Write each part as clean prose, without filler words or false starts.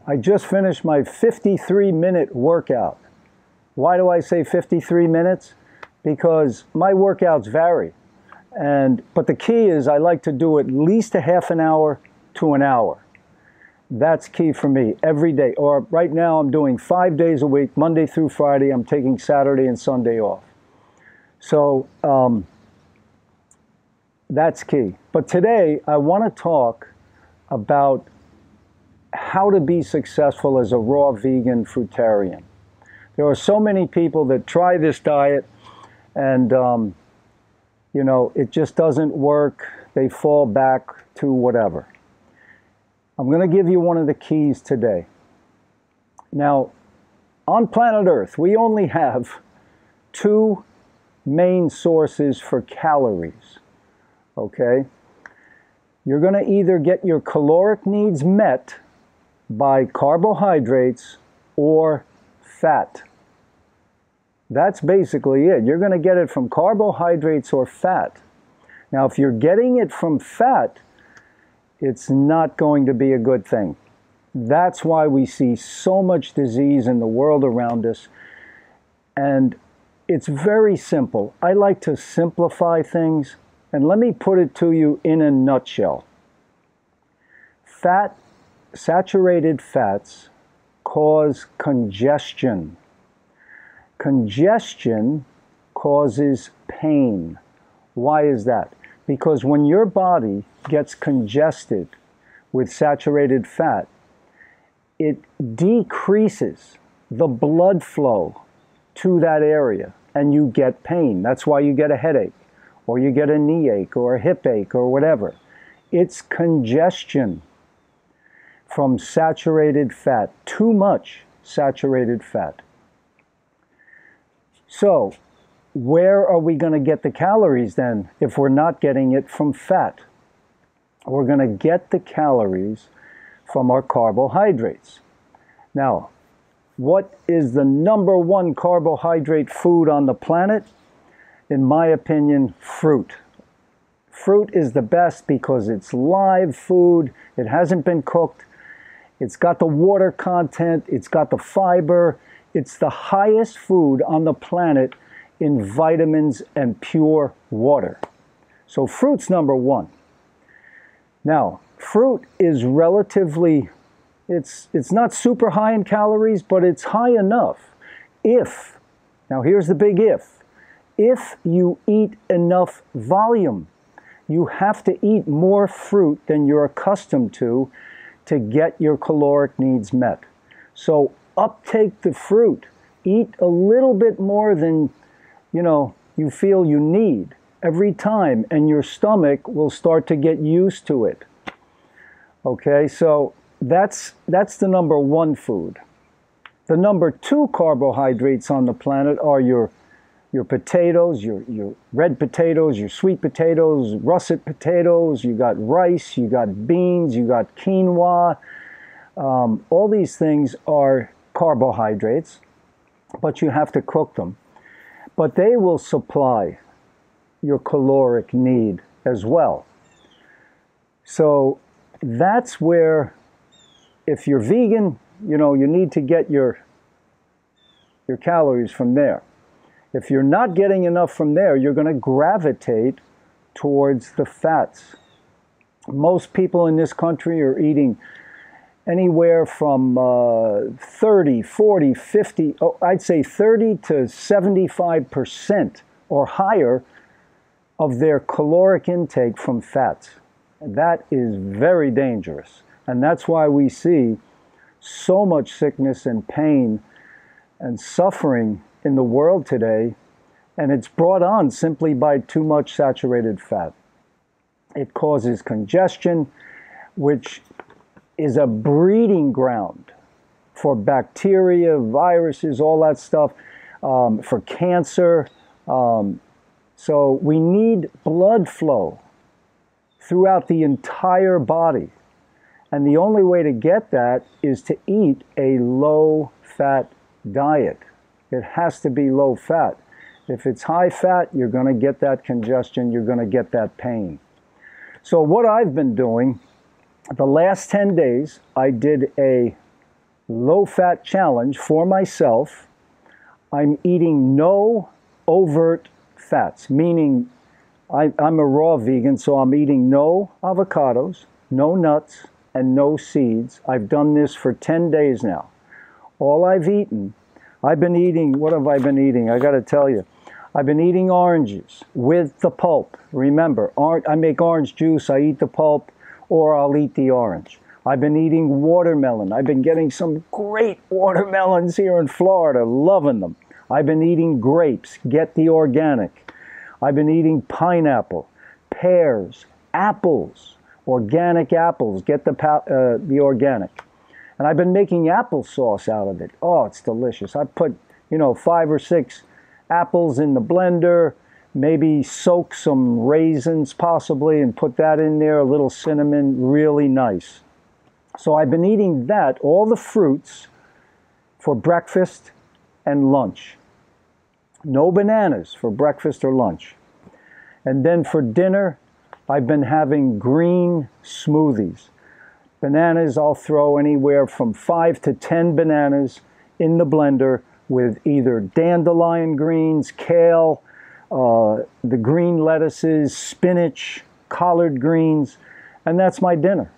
I just finished my 53-minute workout. Why do I say 53 minutes? Because my workouts vary. But the key is I like to do at least a half an hour to an hour. That's key for me every day. Or right now I'm doing 5 days a week, Monday through Friday. I'm taking Saturday and Sunday off. So that's key. But today I want to talk about how to be successful as a raw vegan fruitarian. There are so many people that try this diet and you know, it just doesn't work. They fall back to whatever. I'm going to give you one of the keys today. Now, on planet Earth, we only have 2 main sources for calories, okay? You're going to either get your caloric needs met by carbohydrates or fat. That's basically it. You're going to get it from carbohydrates or fat. Now, if you're getting it from fat, it's not going to be a good thing. That's why we see so much disease in the world around us. And it's very simple. I like to simplify things. And let me put it to you in a nutshell. Saturated fats cause congestion. Congestion causes pain. Why is that? Because when your body gets congested with saturated fat, it decreases the blood flow to that area and you get pain. That's why you get a headache or you get a knee ache or a hip ache or whatever. It's congestion from saturated fat, too much saturated fat. So, where are we going to get the calories then if we're not getting it from fat? We're going to get the calories from our carbohydrates. Now, what is the #1 carbohydrate food on the planet? In my opinion, fruit. Fruit is the best because it's live food, it hasn't been cooked, it's got the water content, it's got the fiber, it's the highest food on the planet in vitamins and pure water. So fruit's #1. Now, fruit is relatively, it's not super high in calories, but it's high enough if, now here's the big if you eat enough volume. You have to eat more fruit than you're accustomed to get your caloric needs met. So uptake the fruit. Eat a little bit more than you feel you need every time, and your stomach will start to get used to it. Okay, so that's the #1 food. The #2 carbohydrates on the planet are your potatoes, your red potatoes, your sweet potatoes, russet potatoes, you got rice, you got beans, you got quinoa. All these things are carbohydrates, but you have to cook them. But they will supply your caloric need as well. So that's where, if you're vegan, you need to get your calories from there. If you're not getting enough from there, you're going to gravitate towards the fats. Most people in this country are eating anywhere from 30, 40, 50, I'd say 30 to 75% or higher of their caloric intake from fats. That is very dangerous. And that's why we see so much sickness and pain and suffering in the world today. And it's brought on simply by too much saturated fat. It causes congestion, which is a breeding ground for bacteria, viruses, all that stuff, for cancer. So we need blood flow throughout the entire body. And the only way to get that is to eat a low-fat diet. It has to be low-fat. If it's high-fat, you're going to get that congestion, you're going to get that pain. So what I've been doing, the last 10 days, I did a low-fat challenge for myself. I'm eating no overt fats, meaning I'm a raw vegan, so I'm eating no avocados, no nuts, and no seeds. I've done this for 10 days now. All I've eaten, I've been eating, what have I been eating? I got to tell you. I've been eating oranges with the pulp. Remember, I make orange juice, I eat the pulp, or I'll eat the orange. I've been eating watermelon. I've been getting some great watermelons here in Florida, loving them. I've been eating grapes, get the organic. I've been eating pineapple, pears, apples, organic apples, get the organic. And I've been making applesauce out of it. Oh, it's delicious. I put, 5 or 6 apples in the blender, maybe soak some raisins possibly and put that in there, a little cinnamon, really nice. So I've been eating that, all the fruits, for breakfast and lunch. No bananas for breakfast or lunch. And then for dinner, I've been having green smoothies. Bananas, I'll throw anywhere from 5 to 10 bananas in the blender with either dandelion greens, kale, the green lettuces, spinach, collard greens, and that's my dinner.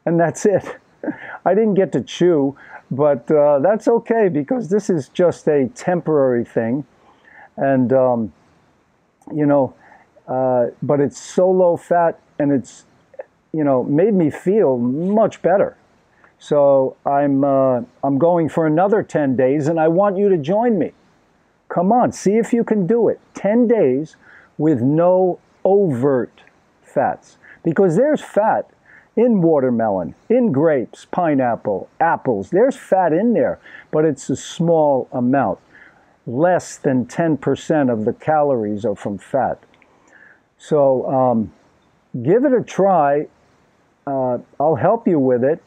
And that's it. I didn't get to chew, but that's okay because this is just a temporary thing. And, but it's so low fat and it's, made me feel much better. So I'm going for another 10 days and I want you to join me. Come on, see if you can do it. 10 days with no overt fats. Because there's fat in watermelon, in grapes, pineapple, apples. There's fat in there, but it's a small amount. Less than 10% of the calories are from fat. So give it a try. I'll help you with it.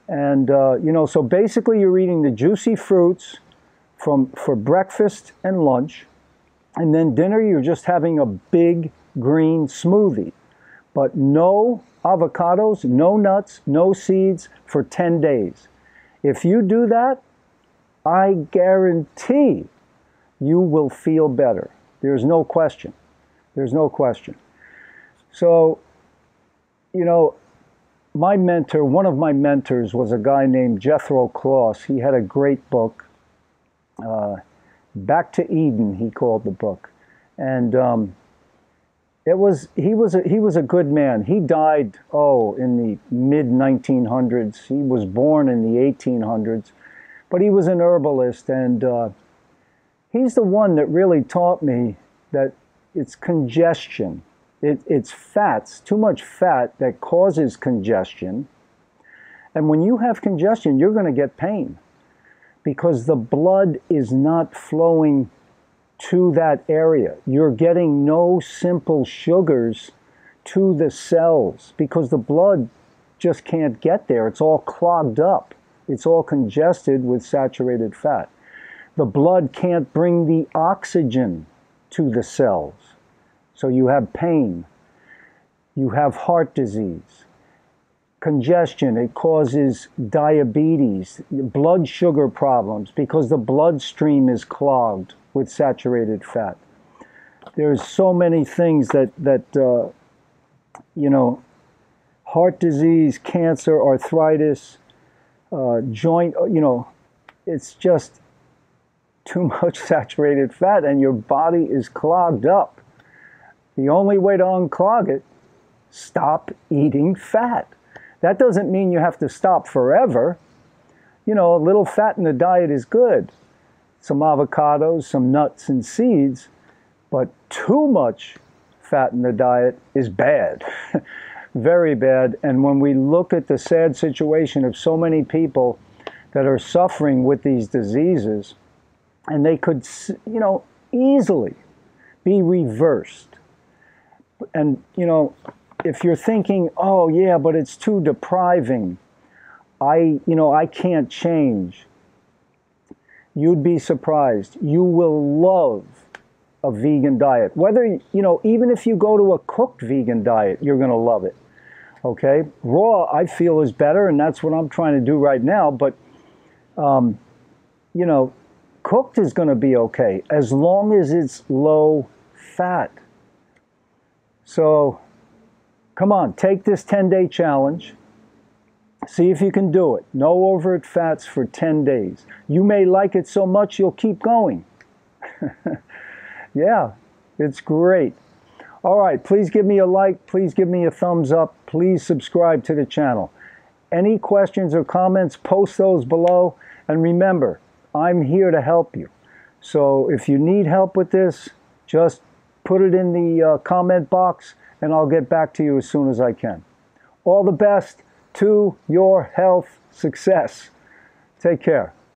And, so basically you're eating the juicy fruits for breakfast and lunch. And then dinner, you're just having a big green smoothie. But no avocados, no nuts, no seeds for 10 days. If you do that, I guarantee you will feel better. There's no question. There's no question. So, my mentor, one of my mentors was a guy named Jethro Kloss. He had a great book, Back to Eden, he called the book. And he was a good man. He died, in the mid-1900s. He was born in the 1800s. But he was an herbalist, and he's the one that really taught me that it's congestion. It's fats, too much fat that causes congestion. And when you have congestion, you're going to get pain because the blood is not flowing to that area. You're getting no simple sugars to the cells because the blood just can't get there. It's all clogged up. It's all congested with saturated fat. The blood can't bring the oxygen to the cells. So you have pain, you have heart disease, congestion, it causes diabetes, blood sugar problems because the bloodstream is clogged with saturated fat. There's so many things that heart disease, cancer, arthritis, joint, it's just too much saturated fat and your body is clogged up. The only way to unclog it, stop eating fat. That doesn't mean you have to stop forever. A little fat in the diet is good. Some avocados, some nuts and seeds, but too much fat in the diet is bad, very bad. And when we look at the sad situation of so many people that are suffering with these diseases, and they could, easily be reversed. And, if you're thinking, oh, yeah, but it's too depriving, I can't change, you'd be surprised. You will love a vegan diet. Whether, even if you go to a cooked vegan diet, you're going to love it. Okay? Raw, I feel, is better, and that's what I'm trying to do right now. But You know, cooked is going to be okay as long as it's low fat. So come on, take this 10-day challenge. See if you can do it. No overt fats for 10 days. You may like it so much you'll keep going. Yeah, it's great. All right, please give me a like. Please give me a thumbs up. Please subscribe to the channel. Any questions or comments, post those below. And remember, I'm here to help you. So if you need help with this, just put it in the comment box and I'll get back to you as soon as I can. All the best to your health success. Take care.